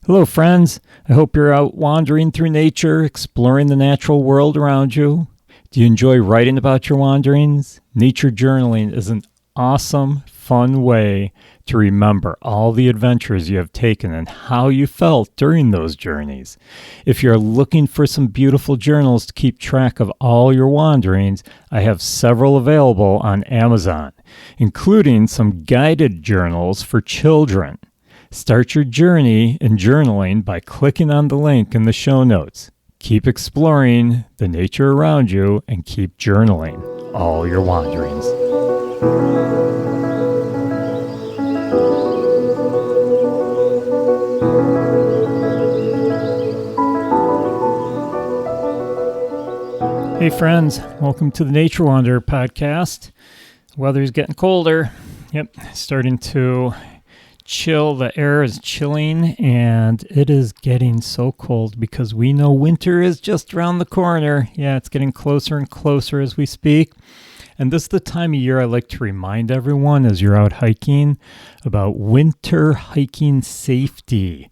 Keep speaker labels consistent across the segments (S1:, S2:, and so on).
S1: Hello, friends. I hope you're out wandering through nature, exploring the natural world around you. Do you enjoy writing about your wanderings? Nature journaling is an awesome, fun way to remember all the adventures you have taken and how you felt during those journeys. If you're looking for some beautiful journals to keep track of all your wanderings, I have several available on Amazon, including some guided journals for children. Start your journey in journaling by clicking on the link in the show notes. Keep exploring the nature around you and keep journaling all your wanderings. Hey friends, welcome to the Nature Wanderer podcast. The weather's getting colder. Starting to chill. The air is chilling and it is getting so cold because we know winter is just around the corner. Yeah, it's getting closer and closer as we speak. And this is the time of year I like to remind everyone as you're out hiking about winter hiking safety.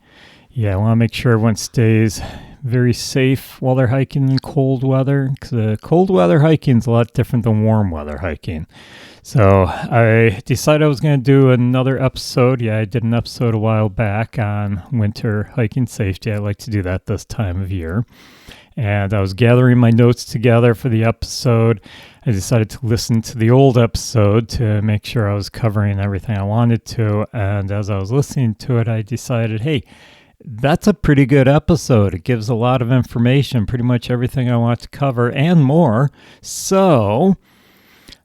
S1: Yeah, I want to make sure everyone stays very safe while they're hiking in cold weather, because cold weather hiking is a lot different than warm weather hiking. So I decided I was going to do another episode. Yeah, I did an episode a while back on winter hiking safety. I like to do that this time of year. And I was gathering my notes together for the episode. I decided to listen to the old episode to make sure I was covering everything I wanted to. And as I was listening to it, I decided, hey, that's a pretty good episode. It gives a lot of information, pretty much everything I want to cover and more. So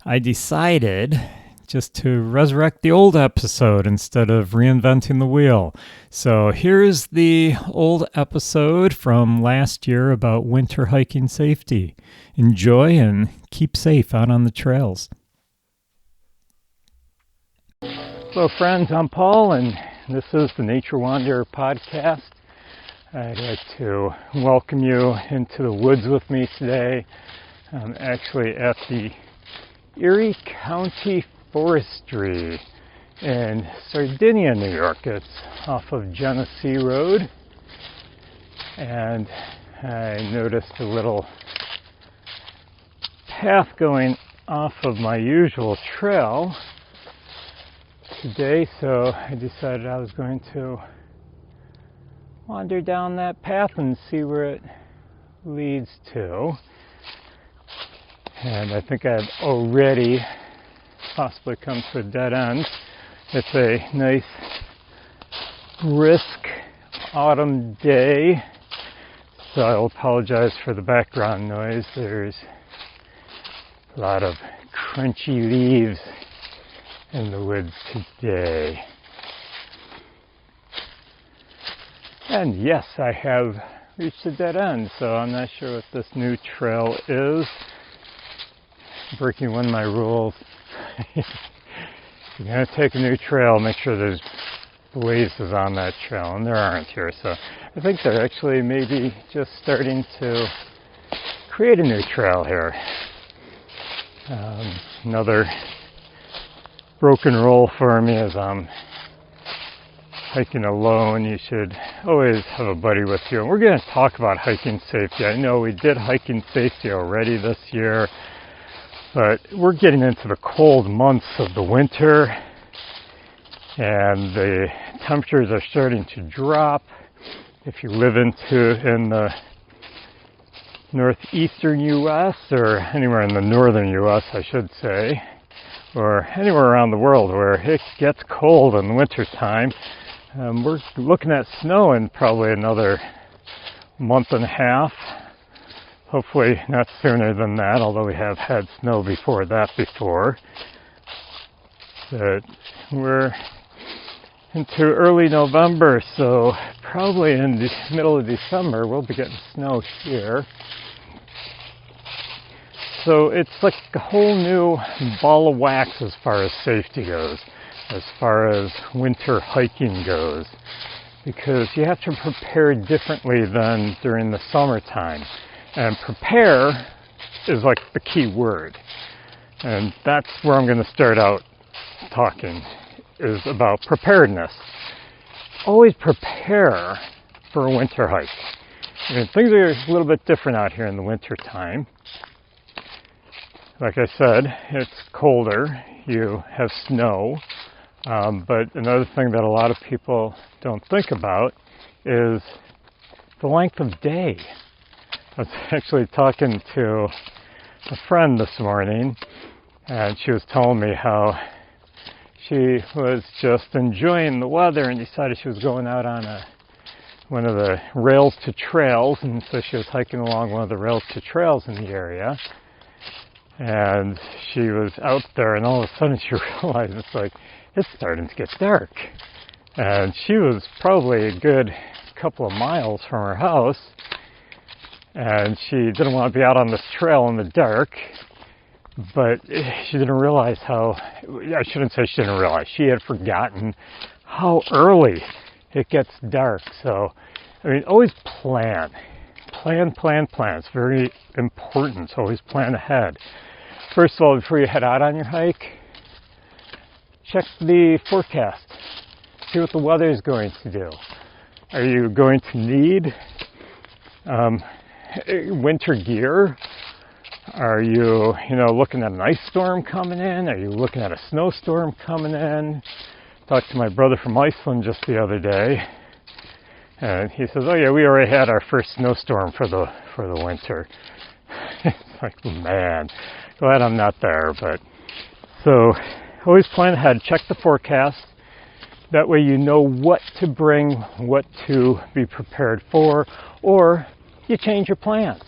S1: I decided just to resurrect the old episode instead of reinventing the wheel. So here's the old episode from last year about winter hiking safety. Enjoy and keep safe out on the trails. Hello friends, I'm Paul and this is the Nature Wanderer podcast. I'd like to welcome you into the woods with me today. I'm actually at the Erie County Forestry in Sardinia, New York. It's off of Genesee Road. And I noticed a little path going off of my usual trail today, so I decided I was going to wander down that path and see where it leads to. And I think I've already possibly come to a dead end. It's a nice, brisk autumn day, so I'll apologize for the background noise. There's a lot of crunchy leaves in the woods today. And yes, I have reached a dead end, so I'm not sure what this new trail is. Breaking one of my rules. If you're going to take a new trail, make sure there's blazes on that trail, and there aren't here. So I think they're actually maybe just starting to create a new trail here. Another broken rule for me as I'm hiking alone. You should always have a buddy with you. And we're going to talk about hiking safety. I know we did hiking safety already this year, but we're getting into the cold months of the winter and the temperatures are starting to drop. If you live in the northeastern U.S. or anywhere in the northern U.S., I should say, or anywhere around the world where it gets cold in the wintertime, we're looking at snow in probably another month and a half. Hopefully not sooner than that, although we have had snow before that before. But we're into early November, so probably in the middle of December we'll be getting snow here. So it's like a whole new ball of wax as far as safety goes, as far as winter hiking goes, because you have to prepare differently than during the summertime. And prepare is like the key word. And that's where I'm going to start out talking, is about preparedness. Always prepare for a winter hike. And things are a little bit different out here in the winter time. Like I said, it's colder, you have snow, but another thing that a lot of people don't think about is the length of day. I was actually talking to a friend this morning, and she was telling me how she was just enjoying the weather and decided she was going out on one of the rails to trails, and so she was hiking along one of the rails to trails in the area. And she was out there, and all of a sudden she realized it's starting to get dark. And she was probably a good couple of miles from her house, and she didn't want to be out on this trail in the dark, but she didn't realize I shouldn't say she didn't realize, she had forgotten how early it gets dark. So, always plan. It's very important, so always plan ahead. First of all, before you head out on your hike, check the forecast. See what the weather is going to do. Are you going to need winter gear? Are you, looking at an ice storm coming in? Are you looking at a snowstorm coming in? Talked to my brother from Iceland just the other day, and he says, "Oh yeah, we already had our first snowstorm for the winter." It's like, man, glad I'm not there. But so always plan ahead. Check the forecast. That way you know what to bring, what to be prepared for, or you change your plans.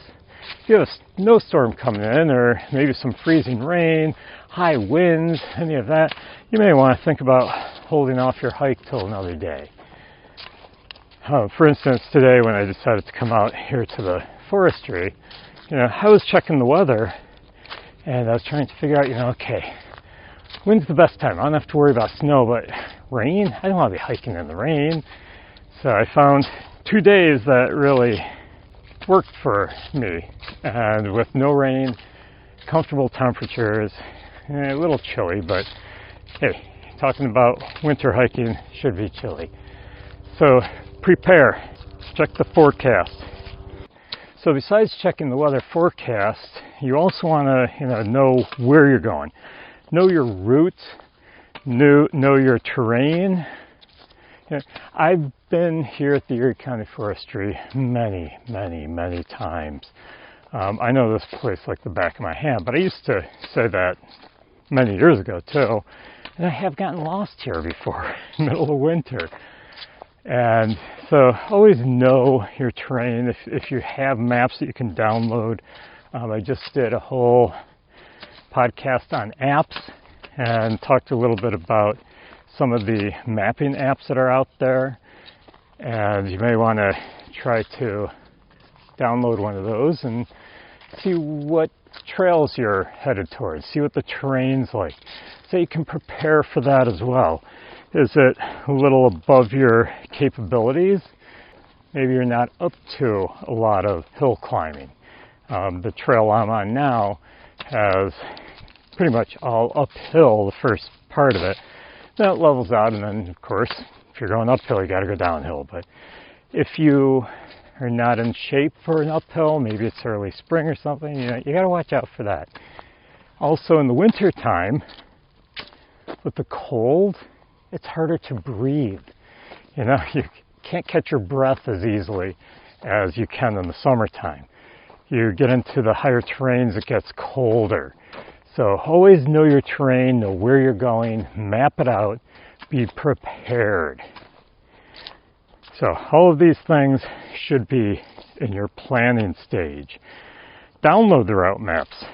S1: If you have a snowstorm coming in, or maybe some freezing rain, high winds, any of that, you may want to think about holding off your hike till another day. For instance, today when I decided to come out here to the forestry, I was checking the weather, and I was trying to figure out, okay, when's the best time? I don't have to worry about snow, but rain? I don't want to be hiking in the rain. So I found 2 days that really worked for me, and with no rain, comfortable temperatures, a little chilly, but hey, talking about winter hiking, should be chilly. So prepare, check the forecast. So besides checking the weather forecast, you also want to know where you're going, know your route, know your terrain. I've been here at the Erie County Forestry many, many, many times. I know this place like the back of my hand, but I used to say that many years ago too, and I have gotten lost here before, middle of winter. And so always know your terrain. If you have maps that you can download, I just did a whole podcast on apps and talked a little bit about some of the mapping apps that are out there, and you may want to try to download one of those and see what trails you're headed towards, see what the terrain's like, so you can prepare for that as well. Is it a little above your capabilities? Maybe you're not up to a lot of hill climbing. The trail I'm on now has pretty much all uphill, the first part of it. Then it levels out, and then, of course, if you're going uphill, you got to go downhill. But if you are not in shape for an uphill, maybe it's early spring or something, you got to watch out for that. Also, in the winter time, with the cold, it's harder to breathe. You can't catch your breath as easily as you can in the summertime. You get into the higher terrains, it gets colder. So always know your terrain, know where you're going, map it out, be prepared. So all of these things should be in your planning stage. Download the route maps,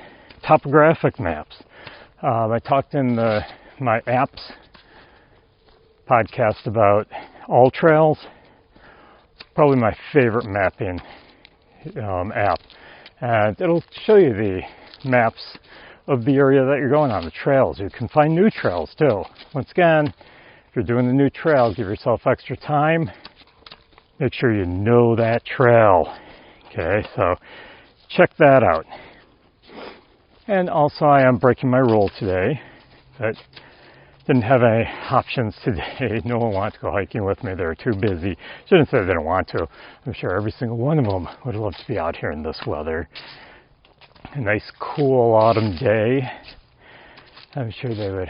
S1: topographic maps. I talked in my apps podcast about All Trails. It's probably my favorite mapping app. And it'll show you the maps of the area that you're going on, the trails. You can find new trails too. Once again, if you're doing the new trail, give yourself extra time. Make sure you know that trail. Okay, so check that out. And also, I am breaking my rule today that didn't have any options today. No one wanted to go hiking with me. They were too busy. Shouldn't say they didn't want to. I'm sure every single one of them would love to be out here in this weather. A nice, cool autumn day. I'm sure they would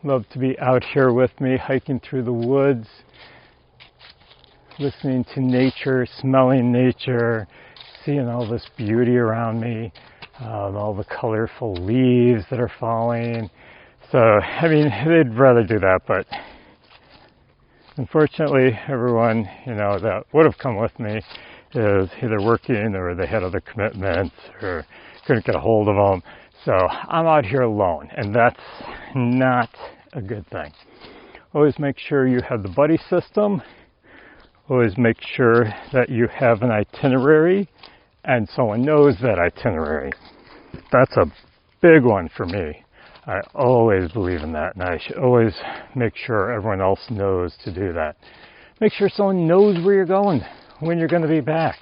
S1: love to be out here with me, hiking through the woods, listening to nature, smelling nature, seeing all this beauty around me, all the colorful leaves that are falling. So, I mean, they'd rather do that, but unfortunately, everyone, that would have come with me is either working or they had other commitments or couldn't get a hold of them. So I'm out here alone, and that's not a good thing. Always make sure you have the buddy system. Always make sure that you have an itinerary and someone knows that itinerary. That's a big one for me. I always believe in that, and I should always make sure everyone else knows to do that. Make sure someone knows where you're going, when you're going to be back.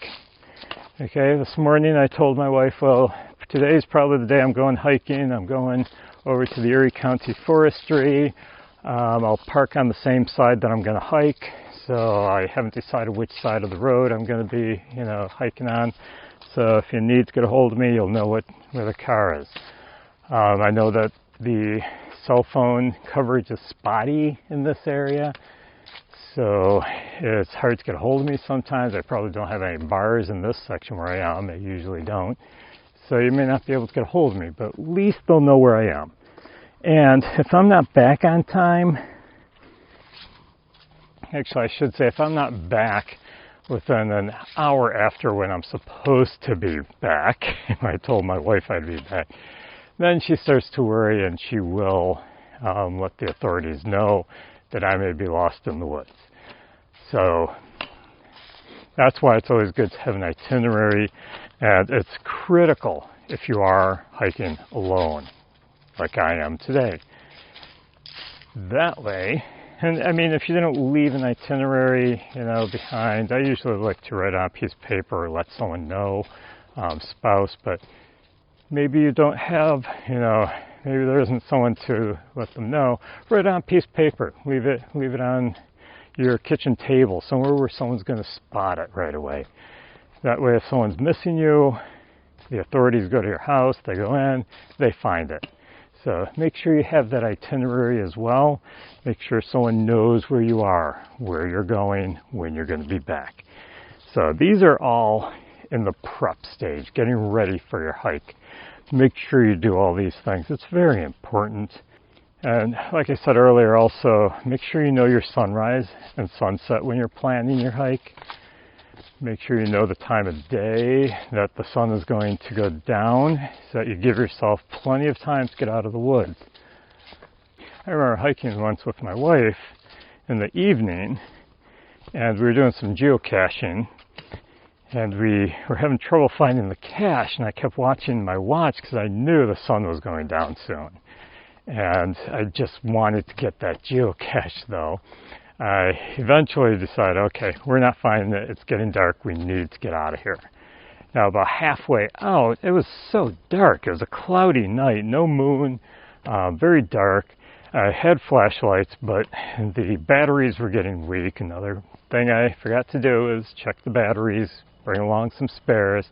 S1: Okay, this morning I told my wife, well, today's probably the day I'm going hiking. I'm going over to the Erie County Forestry. I'll park on the same side that I'm going to hike, so I haven't decided which side of the road I'm going to be, hiking on. So if you need to get a hold of me, you'll know where the car is. I know that the cell phone coverage is spotty in this area, so it's hard to get a hold of me sometimes. I probably don't have any bars in this section where I am. They usually don't. So you may not be able to get a hold of me, but at least they'll know where I am. And if I'm not back on time, actually I should say if I'm not back within an hour after when I'm supposed to be back, I told my wife I'd be back, then she starts to worry and she will let the authorities know that I may be lost in the woods. So that's why it's always good to have an itinerary, and it's critical if you are hiking alone, like I am today. That way, and I mean, if you didn't leave an itinerary, behind, I usually like to write on a piece of paper or let someone know, spouse, but maybe you don't have, maybe there isn't someone to let them know. Write it on a piece of paper. Leave it on your kitchen table, somewhere where someone's going to spot it right away. That way, if someone's missing you, the authorities go to your house, they go in, they find it. So make sure you have that itinerary as well. Make sure someone knows where you are, where you're going, when you're going to be back. So these are all in the prep stage, getting ready for your hike. Make sure you do all these things. It's very important. And like I said earlier, also, make sure you know your sunrise and sunset when you're planning your hike. Make sure you know the time of day that the sun is going to go down so that you give yourself plenty of time to get out of the woods. I remember hiking once with my wife in the evening, and we were doing some geocaching, and we were having trouble finding the cache, and I kept watching my watch because I knew the sun was going down soon. And I just wanted to get that geocache, though. I eventually decided, okay, we're not finding it. It's getting dark. We need to get out of here. Now, about halfway out, it was so dark. It was a cloudy night, no moon, very dark. I had flashlights, but the batteries were getting weak. Another thing I forgot to do is check the batteries, bring along some spares.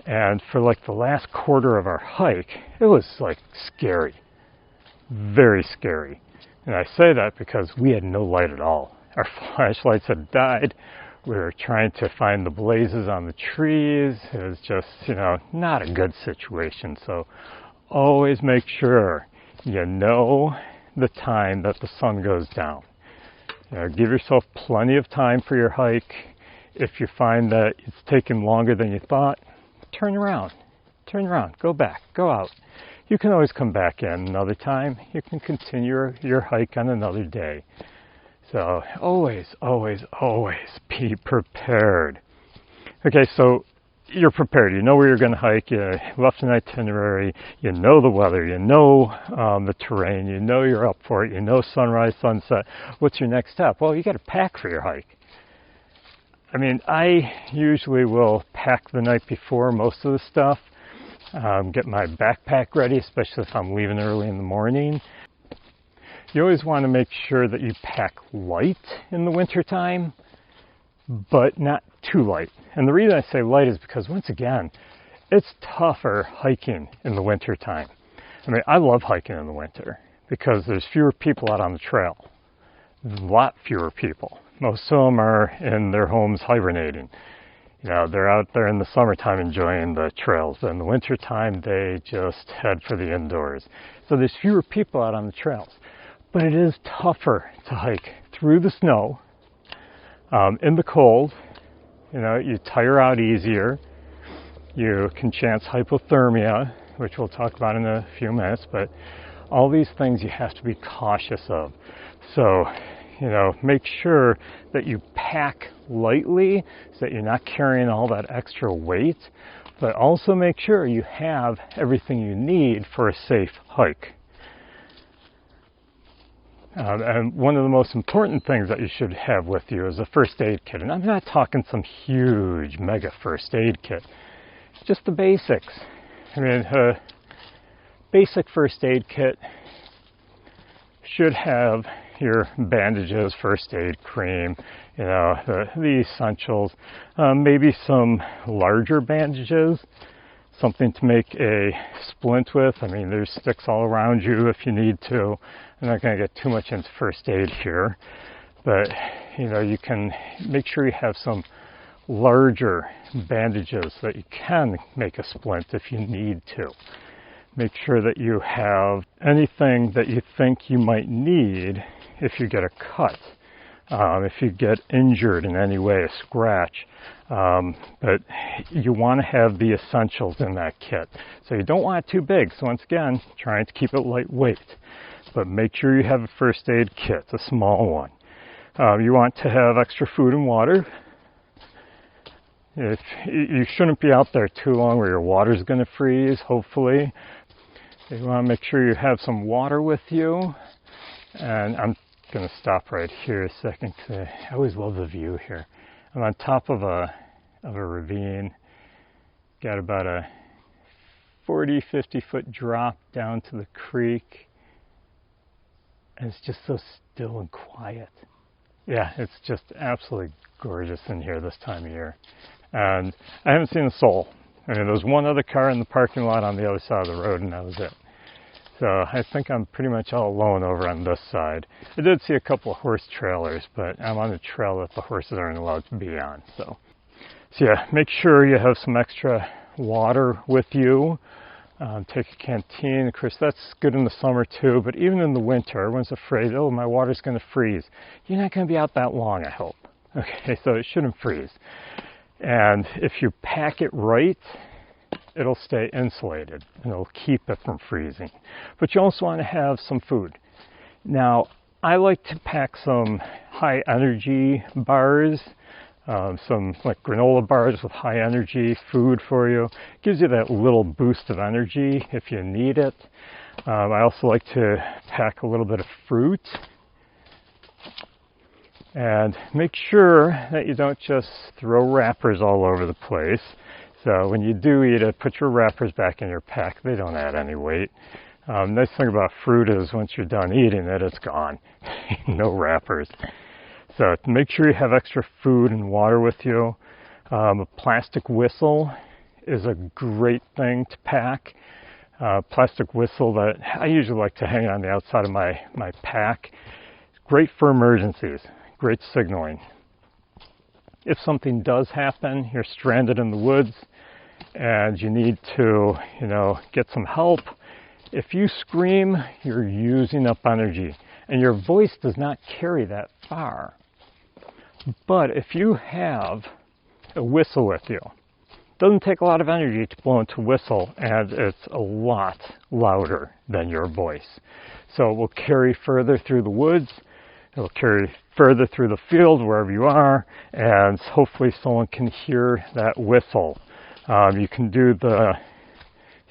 S1: And for like the last quarter of our hike, it was like scary. Very scary. And I say that because we had no light at all. Our flashlights had died. We were trying to find the blazes on the trees. It was just, not a good situation. So always make sure you know the time that the sun goes down. Give yourself plenty of time for your hike. If you find that it's taking longer than you thought, turn around, go back, go out. You can always come back in another time. You can continue your hike on another day. So always, always, always be prepared. Okay, so you're prepared. You know where you're going to hike. You left an itinerary. You know the weather. You know the terrain. You know you're up for it. You know sunrise, sunset. What's your next step? Well, you got to pack for your hike. I mean, I usually will pack the night before most of the stuff. Get my backpack ready, especially if I'm leaving early in the morning.
S2: You always want to make sure that you pack light in the wintertime, but not too light. And the reason I say light is because, once again, it's tougher hiking in the wintertime. I mean, I love hiking in the winter because there's fewer people out on the trail. There's a lot fewer people. Most of them are in their homes hibernating. You know, they're out there in the summertime enjoying the trails, but in the wintertime, they just head for the indoors. So there's fewer people out on the trails. But it is tougher to hike through the snow, in the cold. You know, you tire out easier. You can chance hypothermia, which we'll talk about in a few minutes, but all these things you have to be cautious of. So, you know, make sure that you pack lightly so that you're not carrying all that extra weight, but also make sure you have everything you need for a safe hike. And one of the most important things that you should have with you is a first aid kit. And I'm not talking some huge mega first aid kit, just the basics. I mean, a basic first aid kit should have your bandages, first aid cream, you know, the essentials, maybe some larger bandages, something to make a splint with. I mean, there's sticks all around you if you need to. I'm not going to get too much into first aid here, but, you know, you can make sure you have some larger bandages so that you can make a splint if you need to. Make sure that you have anything that you think you might need if you get a cut, if you get injured in any way, a scratch. But you want to have the essentials in that kit. So you don't want it too big. So once again, trying to keep it lightweight. But make sure you have a first aid kit, a small one. You want to have extra food and water. If you shouldn't be out there too long where your water's going to freeze, hopefully. You want to make sure you have some water with you. And I'm going to stop right here a second because I always love the view here. I'm on top of a ravine. Got about a 40, 50-foot drop down to the creek. And it's just so still and quiet. Yeah, it's just absolutely gorgeous in here this time of year. And I haven't seen a soul. I mean, there was one other car in the parking lot on the other side of the road, and that was it. So I think I'm pretty much all alone over on this side. I did see a couple of horse trailers, but I'm on a trail that the horses aren't allowed to be on. So yeah, make sure you have some extra water with you. Take a canteen. Of course, that's good in the summer too, but even in the winter, everyone's afraid, oh, my water's going to freeze. You're not going to be out that long, I hope. Okay, so it shouldn't freeze. And if you pack it right, it'll stay insulated and it'll keep it from freezing. But you also want to have some food. Now, I like to pack some high energy bars, some like granola bars with high energy food for you. Gives you that little boost of energy if you need it. I also like to pack a little bit of fruit. And make sure that you don't just throw wrappers all over the place. So when you do eat it, put your wrappers back in your pack. They don't add any weight. Nice thing about fruit is once you're done eating it, it's gone. No wrappers. So make sure you have extra food and water with you. A plastic whistle is a great thing to pack. Plastic whistle that I usually like to hang on the outside of my pack. Great for emergencies. Great signaling. If something does happen, you're stranded in the woods and you need to, you know, get some help. If you scream, you're using up energy and your voice does not carry that far. But if you have a whistle with you, it doesn't take a lot of energy to blow into a whistle and it's a lot louder than your voice. So it will carry further through the woods. It'll carry further through the field, wherever you are, and hopefully someone can hear that whistle. You can do the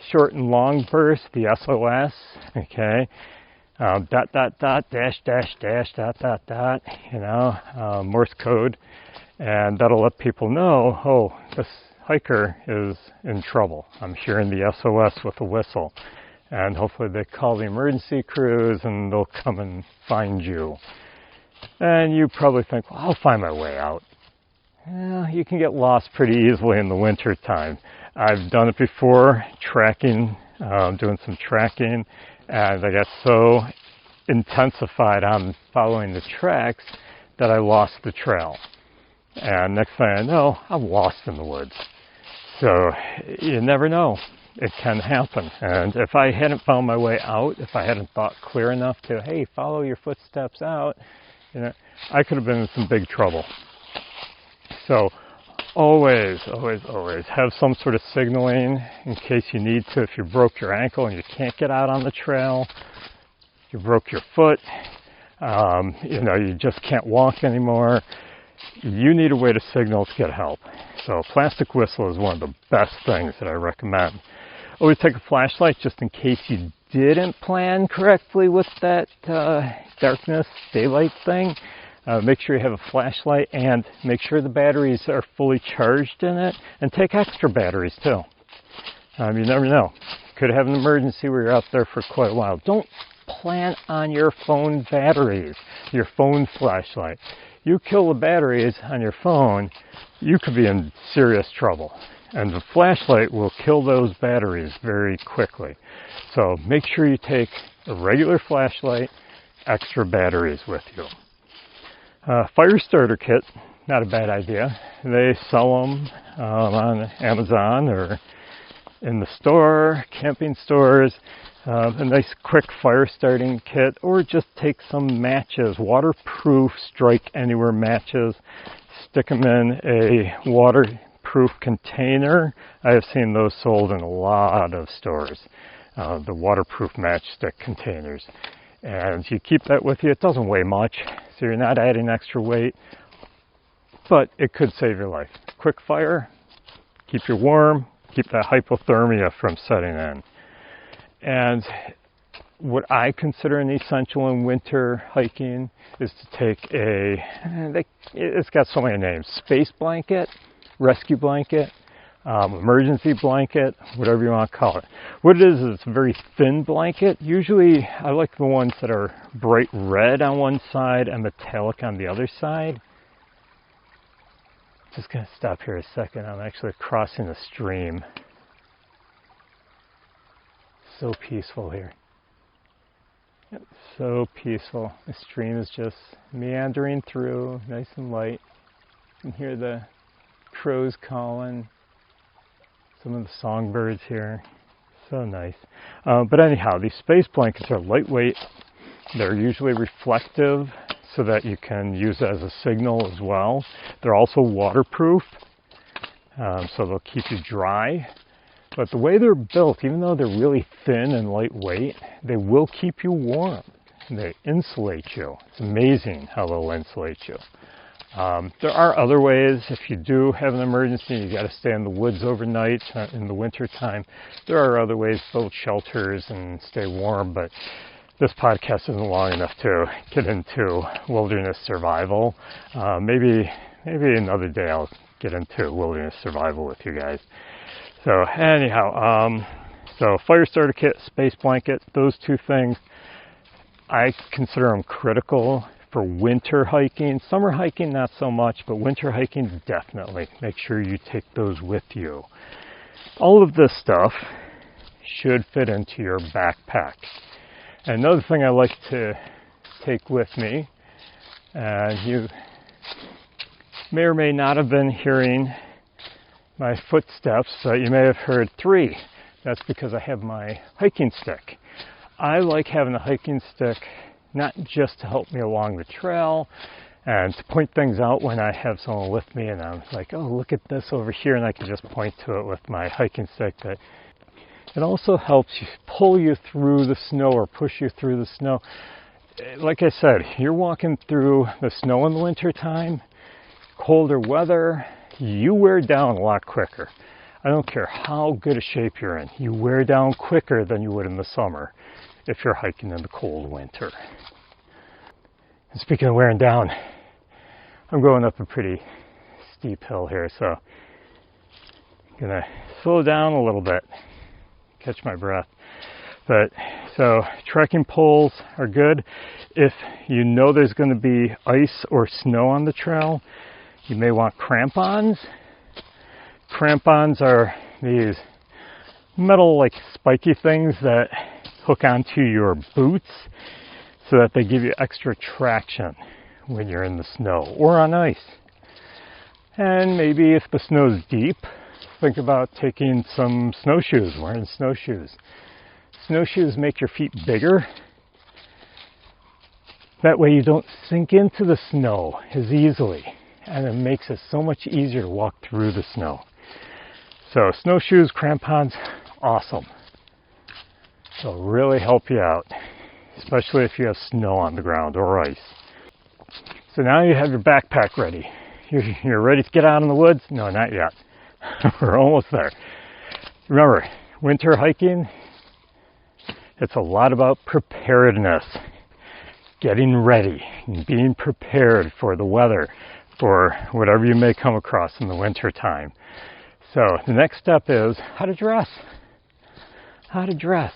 S2: short and long burst, the SOS, okay? Dot, dot, dot, dash, dash, dash, dot, dot, dot, you know, Morse code. And that'll let people know, oh, this hiker is in trouble. I'm hearing the SOS with a whistle. And hopefully they call the emergency crews and they'll come and find you. And you probably think, well, I'll find my way out. Well, you can get lost pretty easily in the winter time. I've done it before, tracking, doing some tracking, and I got so intensified on following the tracks that I lost the trail. And next thing I know, I'm lost in the woods. So you never know. It can happen. And if I hadn't found my way out, if I hadn't thought clear enough to, hey, follow your footsteps out, I could have been in some big trouble. So always have some sort of signaling in case you need to. If you broke your ankle and you can't get out on the trail, you broke your foot, you just can't walk anymore, you need a way to signal to get help. So a plastic whistle is one of the best things that I recommend. Always take a flashlight just in case you didn't plan correctly with that darkness, daylight thing. Make sure you have a flashlight and make sure the batteries are fully charged in it, and take extra batteries too. You never know. Could have an emergency where you're out there for quite a while. Don't plan on your phone batteries, your phone flashlight. You kill the batteries on your phone, you could be in serious trouble. And the flashlight will kill those batteries very quickly. So make sure you take a regular flashlight, extra batteries with you. Fire starter kit, not a bad idea. They sell them on Amazon or in the store, camping stores. A nice quick fire starting kit, or just take some matches, waterproof strike anywhere matches, stick them in a waterproof container. I have seen those sold in a lot of stores, the waterproof matchstick containers. And you keep that with you. It doesn't weigh much, so you're not adding extra weight, but it could save your life. Quick fire, keep you warm, keep that hypothermia from setting in. And what I consider an essential in winter hiking is to take it's got so many names, space blanket, rescue blanket, emergency blanket, whatever you want to call it. What it is it's a very thin blanket. Usually I like the ones that are bright red on one side and metallic on the other side. Just going to stop here a second. I'm actually crossing a stream. So peaceful here. Yep, so peaceful. The stream is just meandering through, nice and light. You can hear the crows calling, some of the songbirds here. So nice. But anyhow, these space blankets are lightweight. They're usually reflective so that you can use it as a signal as well. They're also waterproof, so they'll keep you dry. But the way they're built, even though they're really thin and lightweight, they will keep you warm. They insulate you. It's amazing how they'll insulate you. There are other ways. If you do have an emergency, you got to stay in the woods overnight in the winter time. There are other ways to build shelters and stay warm, but this podcast isn't long enough to get into wilderness survival. Maybe another day I'll get into wilderness survival with you guys. So anyhow, so fire starter kit, space blanket, those two things, I consider them critical for winter hiking. Summer hiking, not so much, but winter hiking, definitely. Make sure you take those with you. All of this stuff should fit into your backpack. And another thing I like to take with me, and you may or may not have been hearing my footsteps, you may have heard 3. That's because I have my hiking stick. I like having a hiking stick not just to help me along the trail and to point things out when I have someone with me and I'm like, oh, look at this over here, and I can just point to it with my hiking stick. But it also helps you pull you through the snow or push you through the snow. Like I said, you're walking through the snow in the winter time, colder weather, you wear down a lot quicker. I don't care how good a shape you're in. You wear down quicker than you would in the summer if you're hiking in the cold winter. And speaking of wearing down, I'm going up a pretty steep hill here, so I'm going to slow down a little bit, catch my breath. But so trekking poles are good. If you know there's going to be ice or snow on the trail, you may want crampons. Crampons are these metal like spiky things that hook onto your boots so that they give you extra traction when you're in the snow or on ice. And maybe if the snow's deep, think about taking some snowshoes, wearing snowshoes. Snowshoes make your feet bigger. That way you don't sink into the snow as easily, and it makes it so much easier to walk through the snow. So snowshoes, crampons, awesome. They'll really help you out, especially if you have snow on the ground or ice. So now you have your backpack ready. You're ready to get out in the woods? No, not yet. We're almost there. Remember, winter hiking, it's a lot about preparedness, getting ready, and being prepared for the weather, for whatever you may come across in the winter time. So the next step is how to dress. How to dress.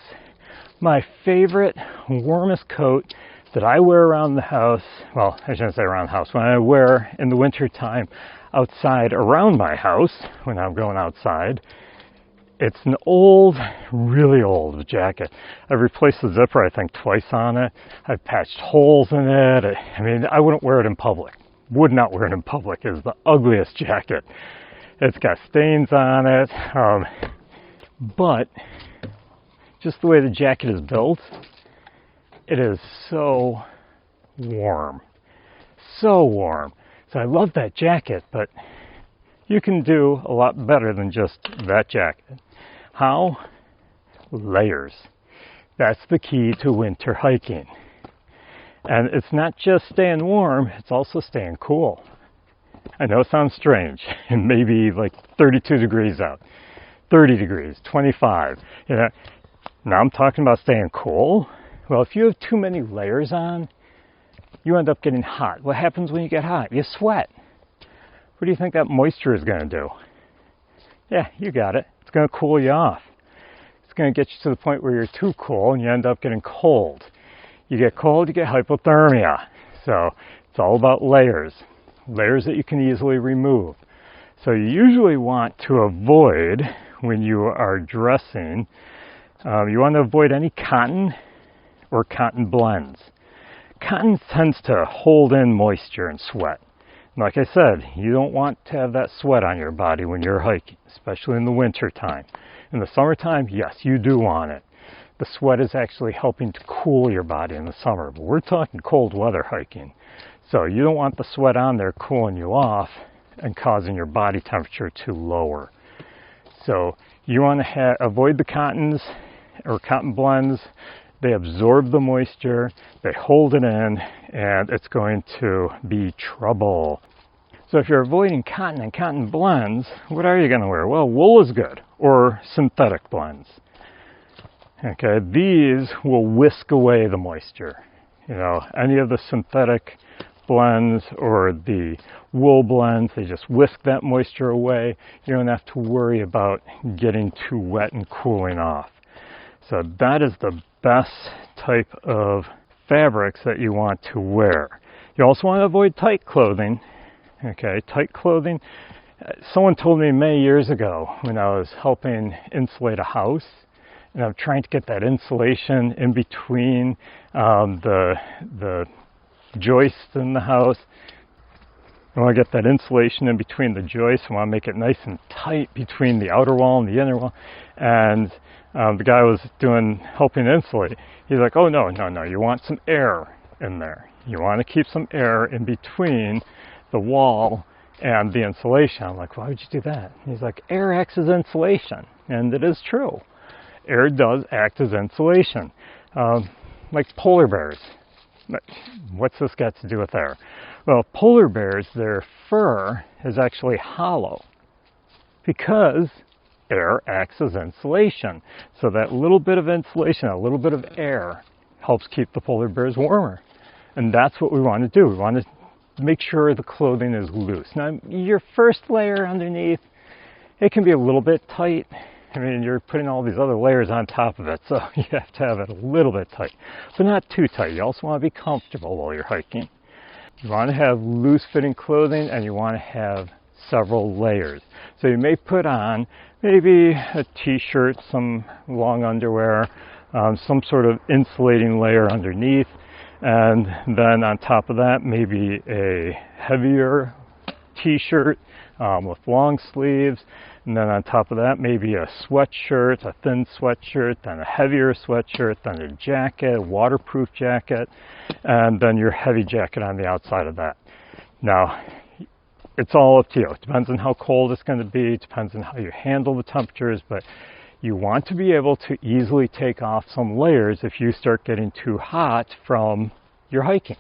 S2: My favorite, warmest coat that I wear around the house, well, I shouldn't say around the house, when I wear in the winter time outside around my house, when I'm going outside, it's an old, really old jacket. I've replaced the zipper, I think, twice on it. I've patched holes in it. I mean, I wouldn't wear it in public. Would not wear it in public. It's the ugliest jacket. It's got stains on it. But just the way the jacket is built, it is so warm. So warm. So I love that jacket, but you can do a lot better than just that jacket. How? Layers. That's the key to winter hiking. And it's not just staying warm, it's also staying cool. I know it sounds strange. It may be like 32 degrees out, 30 degrees, 25. You know, now I'm talking about staying cool. Well, if you have too many layers on, you end up getting hot. What happens when you get hot? You sweat. What do you think that moisture is going to do? Yeah, you got it. It's going to cool you off. It's going to get you to the point where you're too cool and you end up getting cold. You get cold, you get hypothermia. So it's all about layers. Layers that you can easily remove. So you usually want to avoid, when you are dressing, you want to avoid any cotton or cotton blends. Cotton tends to hold in moisture and sweat. Like I said, you don't want to have that sweat on your body when you're hiking, especially in the winter time. In the summertime, yes, you do want it. The sweat is actually helping to cool your body in the summer, but we're talking cold weather hiking. So you don't want the sweat on there cooling you off and causing your body temperature to lower. So you want to avoid the cottons or cotton blends. They absorb the moisture, they hold it in, and it's going to be trouble. So if you're avoiding cotton and cotton blends, what are you going to wear? Well, wool is good, or synthetic blends. Okay, these will whisk away the moisture. You know, any of the synthetic blends or the wool blends, they just whisk that moisture away. You don't have to worry about getting too wet and cooling off. So that is the best type of fabrics that you want to wear. You also want to avoid tight clothing. Okay, tight clothing. Someone told me many years ago when I was helping insulate a house, and I'm trying to get that insulation in between the joists in the house. I want to get that insulation in between the joists. I want to make it nice and tight between the outer wall and the inner wall. And the guy was helping insulate. He's like, oh, no, you want some air in there. You want to keep some air in between the wall and the insulation. I'm like, why would you do that? He's like, air acts as insulation. And it is true. Air does act as insulation. Like polar bears. What's this got to do with air? Well, polar bears, their fur is actually hollow because air acts as insulation. So that little bit of insulation, a little bit of air, helps keep the polar bears warmer. And that's what we want to do. We want to make sure the clothing is loose. Now, your first layer underneath, it can be a little bit tight. I mean, you're putting all these other layers on top of it, so you have to have it a little bit tight, but not too tight. You also want to be comfortable while you're hiking. You want to have loose-fitting clothing, and you want to have several layers. So you may put on maybe a t-shirt, some long underwear, some sort of insulating layer underneath, and then on top of that, maybe a heavier t-shirt with long sleeves, and then on top of that, maybe a sweatshirt, a thin sweatshirt, then a heavier sweatshirt, then a jacket, a waterproof jacket, and then your heavy jacket on the outside of that. Now, it's all up to you. It depends on how cold it's going to be, it depends on how you handle the temperatures, but you want to be able to easily take off some layers if you start getting too hot from your hiking.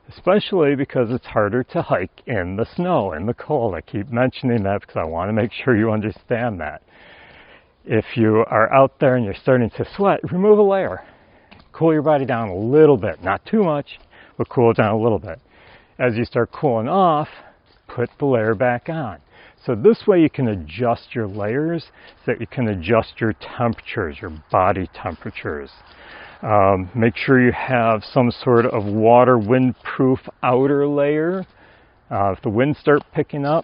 S2: Especially because it's harder to hike in the snow, in the cold. I keep mentioning that because I want to make sure you understand that. If you are out there and you're starting to sweat, remove a layer. Cool your body down a little bit. Not too much, but cool it down a little bit. As you start cooling off, put the layer back on. So this way you can adjust your layers so that you can adjust your temperatures, your body temperatures. Make sure you have some sort of water windproof outer layer. If the winds start picking up,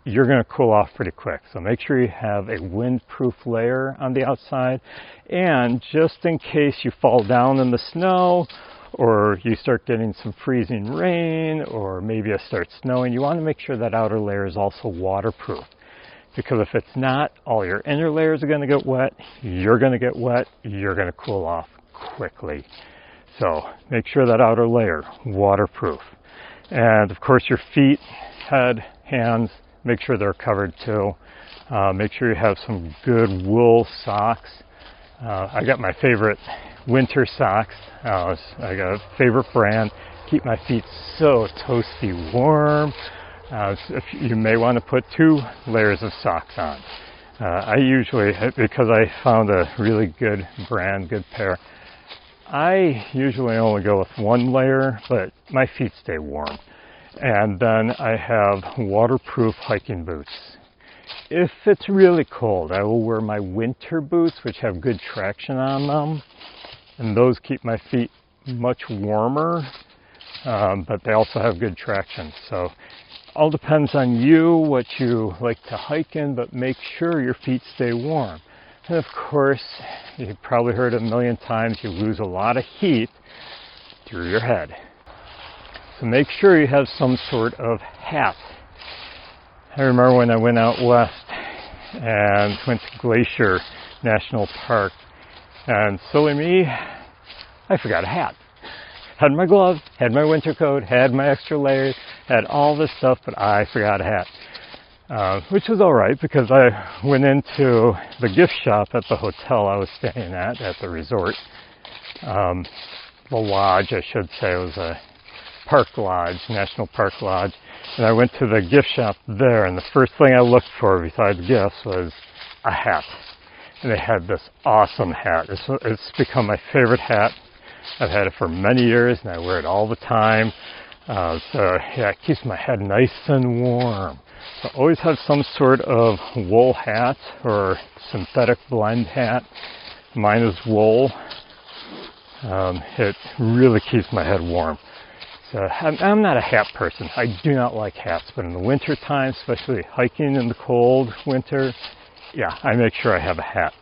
S2: you're going to cool off pretty quick. So make sure you have a windproof layer on the outside. And just in case you fall down in the snow, or you start getting some freezing rain, or maybe it starts snowing, you want to make sure that outer layer is also waterproof. Because if it's not, all your inner layers are going to get wet, you're going to get wet, you're going to cool off quickly. So make sure that outer layer, waterproof. And of course your feet, head, hands, make sure they're covered too. Make sure you have some good wool socks. I got my favorite winter socks. I got a favorite brand. Keep my feet so toasty warm. If you may want to put 2 layers of socks on. I usually, because I found a really good brand, good pair, I usually only go with 1 layer, but my feet stay warm. And then I have waterproof hiking boots. If it's really cold, I will wear my winter boots, which have good traction on them. And those keep my feet much warmer, but they also have good traction. So all depends on you, what you like to hike in, but make sure your feet stay warm. And of course, you've probably heard a million times, you lose a lot of heat through your head. So make sure you have some sort of hat. I remember when I went out west and went to Glacier National Park, and silly me, I forgot a hat. Had my gloves, had my winter coat, had my extra layers, had all this stuff, but I forgot a hat. Which was all right because I went into the gift shop at the hotel I was staying at the resort. The lodge, I should say, was a park lodge, National Park Lodge. And I went to the gift shop there, and the first thing I looked for besides gifts was a hat. And they had this awesome hat. It's become my favorite hat. I've had it for many years, and I wear it all the time. So yeah, it keeps my head nice and warm. So always have some sort of wool hat or synthetic blend hat. Mine is wool. It really keeps my head warm. So I'm not a hat person. I do not like hats, but in the winter time, especially hiking in the cold winter, yeah, I make sure I have a hat.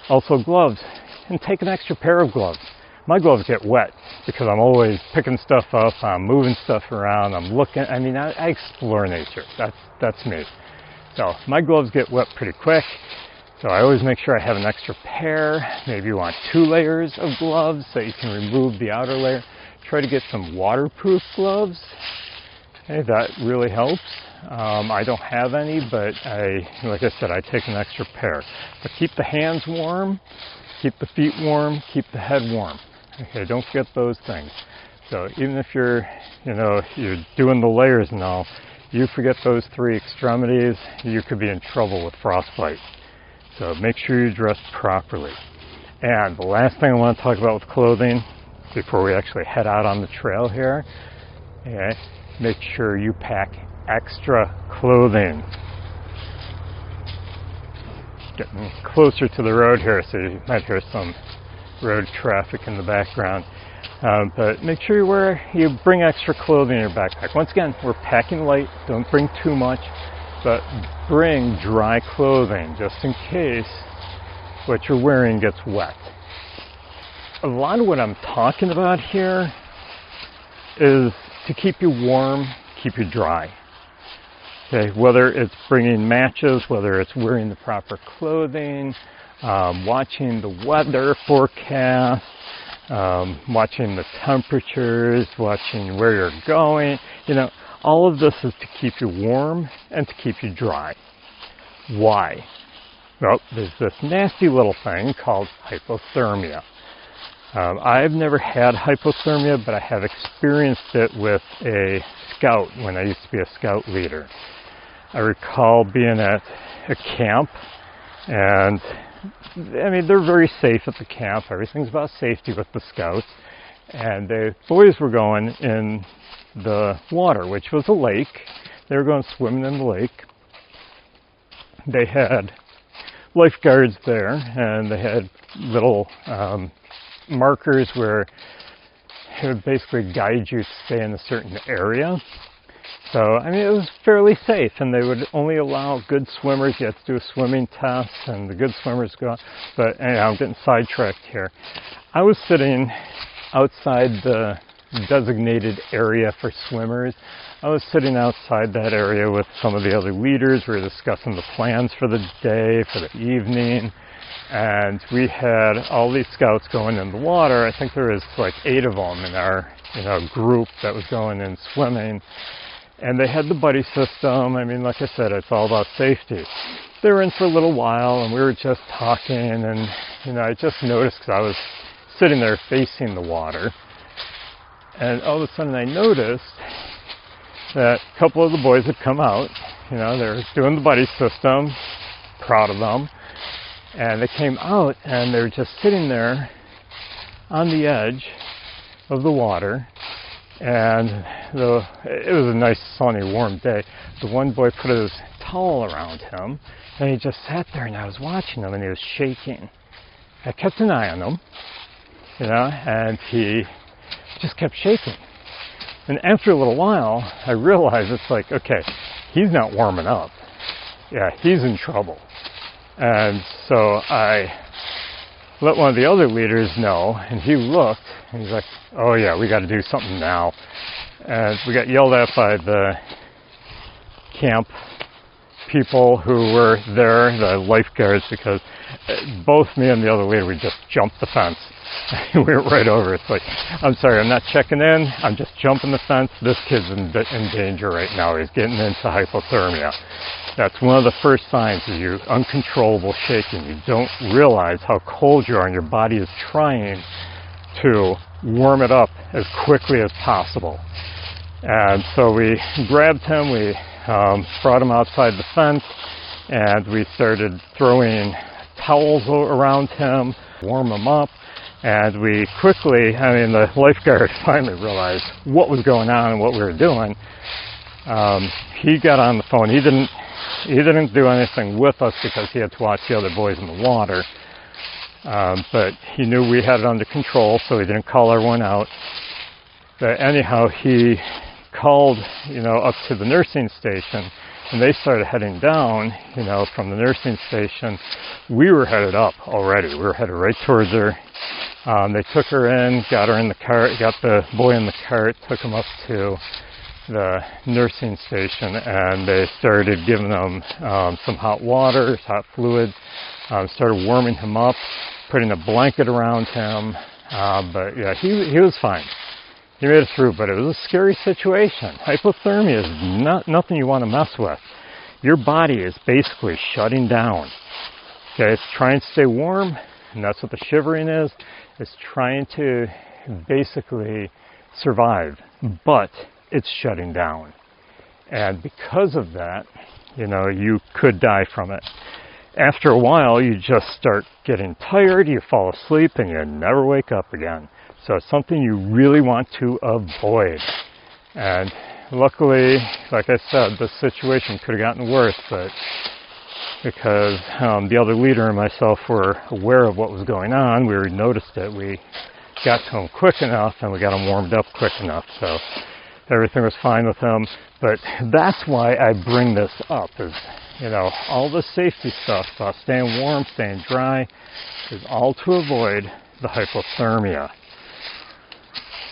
S2: Also gloves, and take an extra pair of gloves. My gloves get wet because I'm always picking stuff up, I'm moving stuff around, I'm looking. I mean, I explore nature. That's me. So my gloves get wet pretty quick. So I always make sure I have an extra pair. Maybe you want 2 layers of gloves so you can remove the outer layer. Try to get some waterproof gloves. Okay, that really helps. I don't have any, but like I said, I take an extra pair. But keep the hands warm, keep the feet warm, keep the head warm. Okay, don't forget those things. So even if you're doing the layers and all, you forget those 3 extremities, you could be in trouble with frostbite. So make sure you dress properly. And the last thing I want to talk about with clothing, before we actually head out on the trail here, okay, make sure you pack extra clothing. getting closer to the road here, so you might hear some road traffic in the background. But make sure you bring extra clothing in your backpack. Once again, we're packing light. Don't bring too much, but bring dry clothing just in case what you're wearing gets wet. A lot of what I'm talking about here is to keep you warm, keep you dry. Okay, whether it's bringing matches, whether it's wearing the proper clothing, watching the weather forecast, watching the temperatures, watching where you're going. All of this is to keep you warm and to keep you dry. Why? Well, there's this nasty little thing called hypothermia. I've never had hypothermia, but I have experienced it with a scout when I used to be a scout leader. I recall being at a camp, and they're very safe at the camp. Everything's about safety with the scouts. And the boys were going in the water, which was a lake. They were going swimming in the lake. They had lifeguards there, and they had little markers where it would basically guide you to stay in a certain area. So, it was fairly safe, and they would only allow good swimmers. You had to do a swimming test, and the good swimmers go on. But anyhow, I'm getting sidetracked here. I was sitting outside the designated area for swimmers. I was sitting outside that area with some of the other leaders. We were discussing the plans for the day, for the evening, and we had all these scouts going in the water. I think there was like 8 of them in our group that was going in swimming. And they had the buddy system. Like I said, it's all about safety. They were in for a little while, and we were just talking, and, I just noticed, because I was sitting there facing the water, and all of a sudden I noticed that a couple of the boys had come out. They were doing the buddy system, proud of them, and they came out, and they were just sitting there on the edge of the water. And it was a nice, sunny, warm day. The one boy put his towel around him, and he just sat there, and I was watching him, and he was shaking. I kept an eye on him, and he just kept shaking. And after a little while, I realized it's like, okay, he's not warming up. Yeah, he's in trouble. And so I let one of the other leaders know, and he looked, and he's like, oh yeah, we got to do something now. And we got yelled at by the camp people who were there, the lifeguards, because both me and the other leader, we just jumped the fence. We went right over. It's like, I'm sorry, I'm not checking in, I'm just jumping the fence. This kid's in danger right now. He's getting into hypothermia. That's one of the first signs of you uncontrollable shaking. You don't realize how cold you are, and your body is trying to warm it up as quickly as possible. And so we grabbed him, we brought him outside the fence, and we started throwing towels around him, warm him up, and we quickly, the lifeguard finally realized what was going on and what we were doing. He got on the phone. He didn't do anything with us because he had to watch the other boys in the water. But he knew we had it under control, so he didn't call everyone out. But anyhow, he called, up to the nursing station, and they started heading down, from the nursing station. We were headed up already. We were headed right towards her. They took her in, got her in the cart, got the boy in the cart, took him up to the nursing station, and they started giving him some hot water, hot fluids, started warming him up, putting a blanket around him. But yeah, he was fine. He made it through, but it was a scary situation. Hypothermia is nothing you want to mess with. Your body is basically shutting down. Okay, it's trying to stay warm, and that's what the shivering is. It's trying to basically survive, but it's shutting down. And because of that, you could die from it. After a while, you just start getting tired, you fall asleep, and you never wake up again. So it's something you really want to avoid. And luckily, like I said, the situation could have gotten worse, but because the other leader and myself were aware of what was going on. We noticed it. We got to him quick enough, and we got him warmed up quick enough, so everything was fine with him. But that's why I bring this up, is, all the safety stuff about staying warm, staying dry, is all to avoid the hypothermia.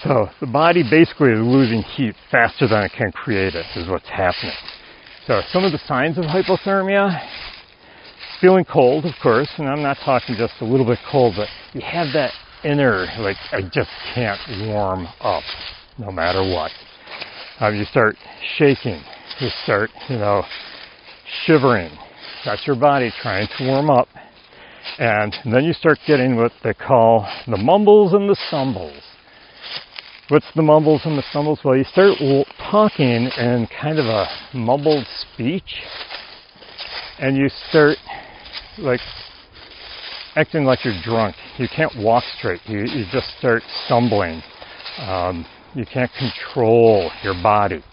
S2: So the body basically is losing heat faster than it can create it, is what's happening. So some of the signs of hypothermia: feeling cold, of course, and I'm not talking just a little bit cold, but you have that inner, like, I just can't warm up no matter what. You start shaking, you start, shivering. That's your body trying to warm up. And then you start getting what they call the mumbles and the stumbles. What's the mumbles and the stumbles? Well, you start talking in kind of a mumbled speech, and you start acting like you're drunk. You can't walk straight. You just start stumbling. You can't control your body.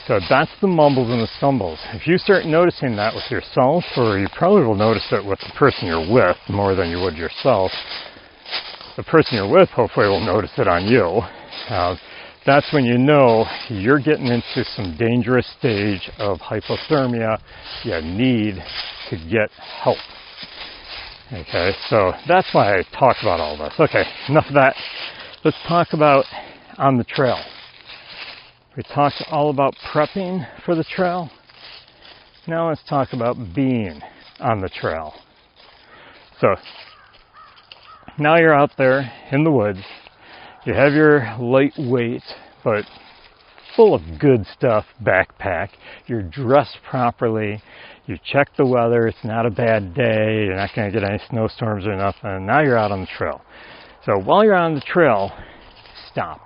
S2: So that's the mumbles and the stumbles. If you start noticing that with yourself, or you probably will notice it with the person you're with more than you would yourself, the person you're with hopefully will notice it on you. That's when you know you're getting into some dangerous stage of hypothermia. You need to get help. Okay, so that's why I talk about all this. Okay, enough of that. Let's talk about on the trail. We talked all about prepping for the trail. Now let's talk about being on the trail. So now you're out there in the woods. You have your lightweight but full of good stuff backpack. You're dressed properly. You check the weather. It's not a bad day. You're not going to get any snowstorms or nothing. Now you're out on the trail. So while you're on the trail, stop.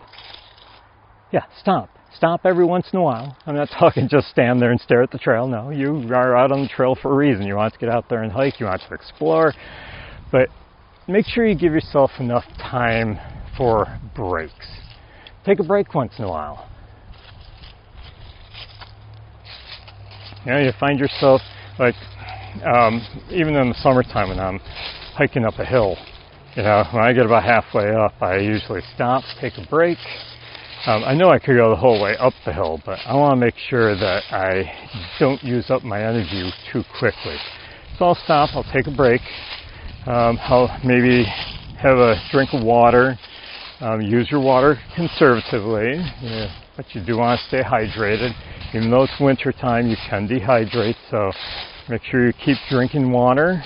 S2: Yeah, stop. Stop every once in a while. I'm not talking just stand there and stare at the trail. No, you are out on the trail for a reason. You want to get out there and hike. You want to explore. But make sure you give yourself enough time for breaks. Take a break once in a while. You find yourself, even in the summertime when I'm hiking up a hill, when I get about halfway up, I usually stop, take a break. I know I could go the whole way up the hill, but I want to make sure that I don't use up my energy too quickly. So I'll stop, I'll take a break. I'll maybe have a drink of water. Use your water conservatively, but you do want to stay hydrated. Even though it's winter time, you can dehydrate, so make sure you keep drinking water.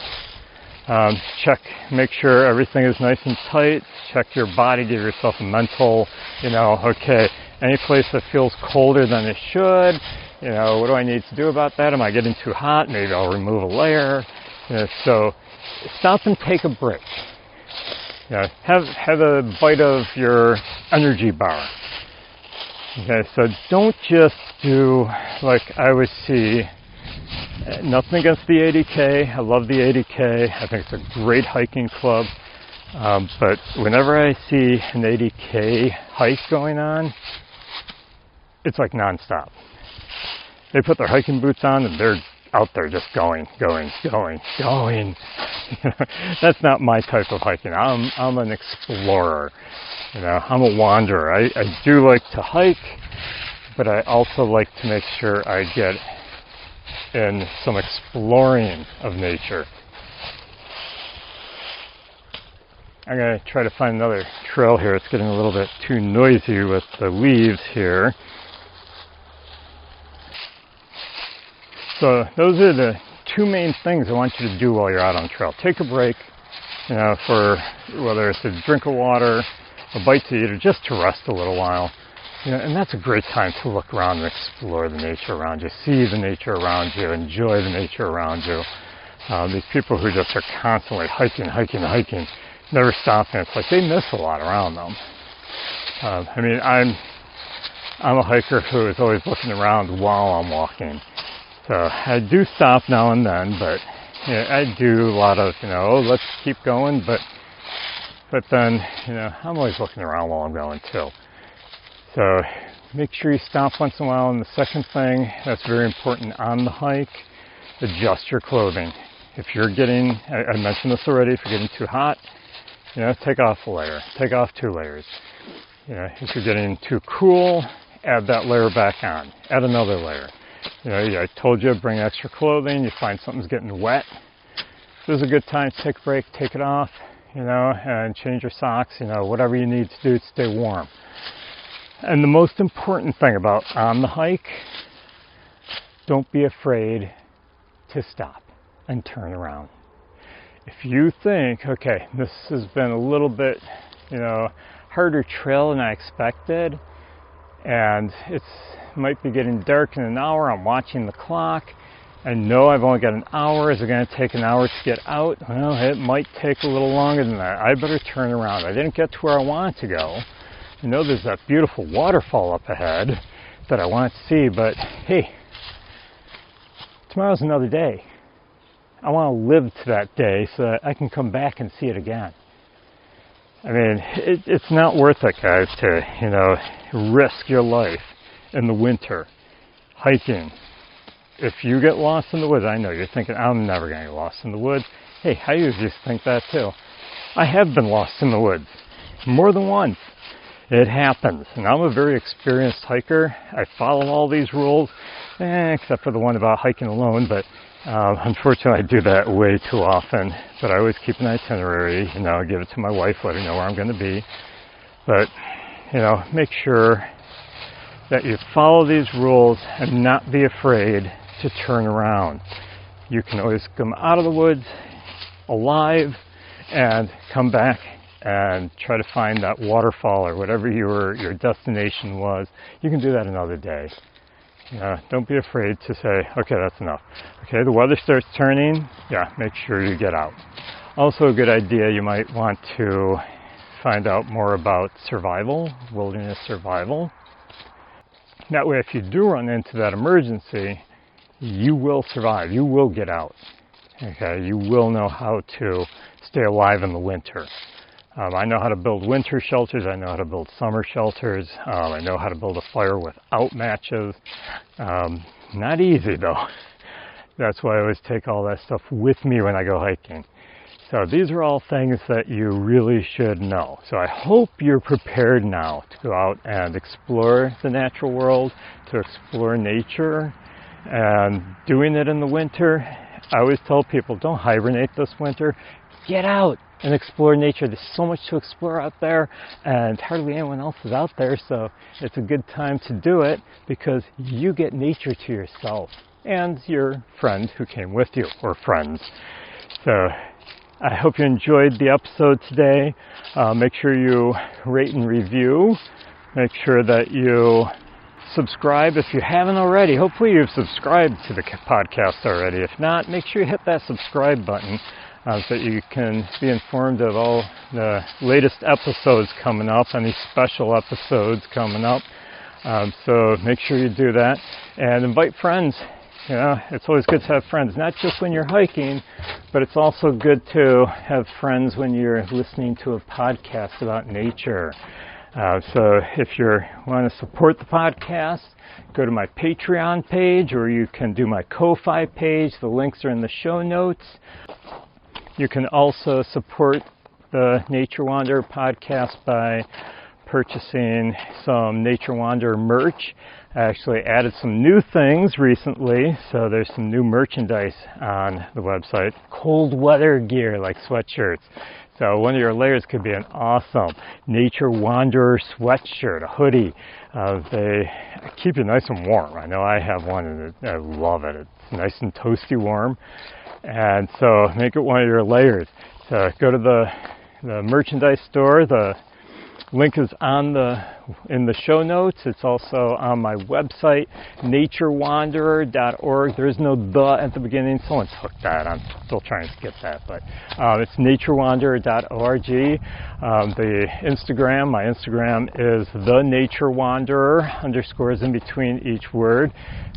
S2: Make sure everything is nice and tight. Check your body, give yourself a mental, okay, any place that feels colder than it should, what do I need to do about that? Am I getting too hot? Maybe I'll remove a layer. So stop and take a break. Have a bite of your energy bar. Okay, so don't just do like I always see. Nothing against the 80K. I love the 80K. I think it's a great hiking club. But whenever I see an 80K hike going on, it's like nonstop. They put their hiking boots on and they're out there just going. That's not my type of hiking. I'm an explorer. I'm a wanderer. I do like to hike, but I also like to make sure I get in some exploring of nature. I'm going to try to find another trail here. It's getting a little bit too noisy with the leaves here. So those are the two main things I want you to do while you're out on the trail. Take a break, for whether it's a drink of water, a bite to eat, or just to rest a little while. And that's a great time to look around and explore the nature around you, see the nature around you, enjoy the nature around you. These people who just are constantly hiking, never stopping, it's like they miss a lot around them. I'm a hiker who is always looking around while I'm walking. So I do stop now and then, but I do a lot of, let's keep going, but then, I'm always looking around while I'm going too. So make sure you stop once in a while. And the second thing that's very important on the hike adjust your clothing. If you're getting, I mentioned this already, if you're getting too hot, take off a layer, take off 2 layers. If you're getting too cool, add that layer back on, add another layer. I told you, bring extra clothing, you find something's getting wet. This is a good time to take a break, take it off, and change your socks, whatever you need to do to stay warm. And the most important thing about on the hike, don't be afraid to stop and turn around. If you think, okay, this has been a little bit, harder trail than I expected, and it might be getting dark in an hour, I'm watching the clock, I know I've only got an hour, is it going to take an hour to get out? Well, it might take a little longer than that. I better turn around. I didn't get to where I wanted to go. There's that beautiful waterfall up ahead that I want to see, but hey, tomorrow's another day. I want to live to that day so that I can come back and see it again. It's not worth it, guys, to risk your life in the winter hiking. If you get lost in the woods, I know you're thinking, I'm never going to get lost in the woods. Hey, I usually think that too. I have been lost in the woods more than once. It happens. And I'm a very experienced hiker. I follow all these rules, except for the one about hiking alone, but unfortunately I do that way too often. But I always keep an itinerary, give it to my wife, let her know where I'm going to be. But, make sure that you follow these rules and not be afraid to turn around. You can always come out of the woods alive and come back and try to find that waterfall or whatever your destination was. You can do that another day. Don't be afraid to say, okay, that's enough. Okay, the weather starts turning. Yeah, make sure you get out. Also a good idea, you might want to find out more about survival, wilderness survival. That way, if you do run into that emergency, you will survive. You will get out. Okay, you will know how to stay alive in the winter. I know how to build winter shelters. I know how to build summer shelters. I know how to build a fire without matches. Not easy, though. That's why I always take all that stuff with me when I go hiking. So these are all things that you really should know. So I hope you're prepared now to go out and explore the natural world, to explore nature, and doing it in the winter. I always tell people, don't hibernate this winter. Get out and explore nature. There's so much to explore out there, and hardly anyone else is out there, so it's a good time to do it because you get nature to yourself and your friend who came with you, or friends. So I hope you enjoyed the episode today. Make sure you rate and review. Make sure that you subscribe if you haven't already. Hopefully you've subscribed to the podcast already. If not, make sure you hit that subscribe button so that you can be informed of all the latest episodes coming up, any special episodes coming up. So make sure you do that and invite friends. It's always good to have friends, not just when you're hiking, but it's also good to have friends when you're listening to a podcast about nature. So if you want to support the podcast, go to my Patreon page, or you can do my Ko-Fi page. The links are in the show notes. You can also support the Nature Wanderer podcast by purchasing some Nature Wanderer merch. I actually added some new things recently, so there's some new merchandise on the website. Cold weather gear like sweatshirts. So one of your layers could be an awesome Nature Wanderer sweatshirt, a hoodie. They keep you nice and warm. I know I have one and I love it. It's nice and toasty warm. And so make it one of your layers. So go to the merchandise store. The link is in the show notes. It's also on my website, naturewanderer.org. There is no "the" at the beginning. Someone took that. I'm still trying to get that, but it's naturewanderer.org. The Instagram, my Instagram is the Nature Wanderer, underscores in between each word.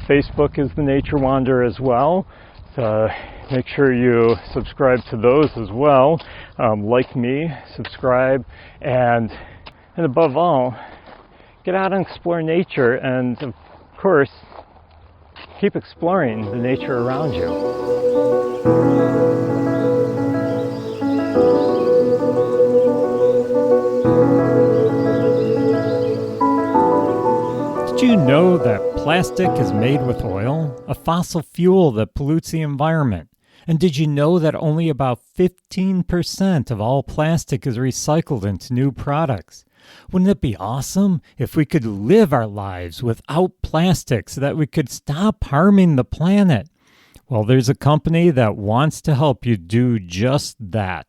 S2: Facebook is the Nature Wanderer as well. So make sure you subscribe to those as well. Like me, subscribe, and above all, get out and explore nature. And of course, keep exploring the nature around you.
S1: Did you know that plastic is made with oil, a fossil fuel that pollutes the environment? And did you know that only about 15% of all plastic is recycled into new products? Wouldn't it be awesome if we could live our lives without plastic so that we could stop harming the planet? Well, there's a company that wants to help you do just that.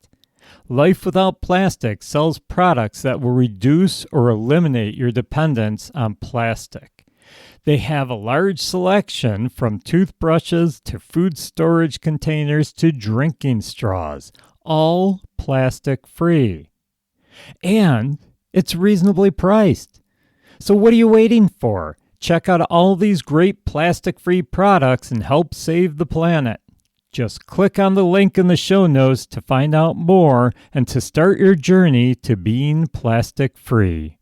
S1: Life Without Plastic sells products that will reduce or eliminate your dependence on plastic. They have a large selection from toothbrushes to food storage containers to drinking straws, all plastic free. And it's reasonably priced. So what are you waiting for? Check out all these great plastic-free products and help save the planet. Just click on the link in the show notes to find out more and to start your journey to being plastic-free.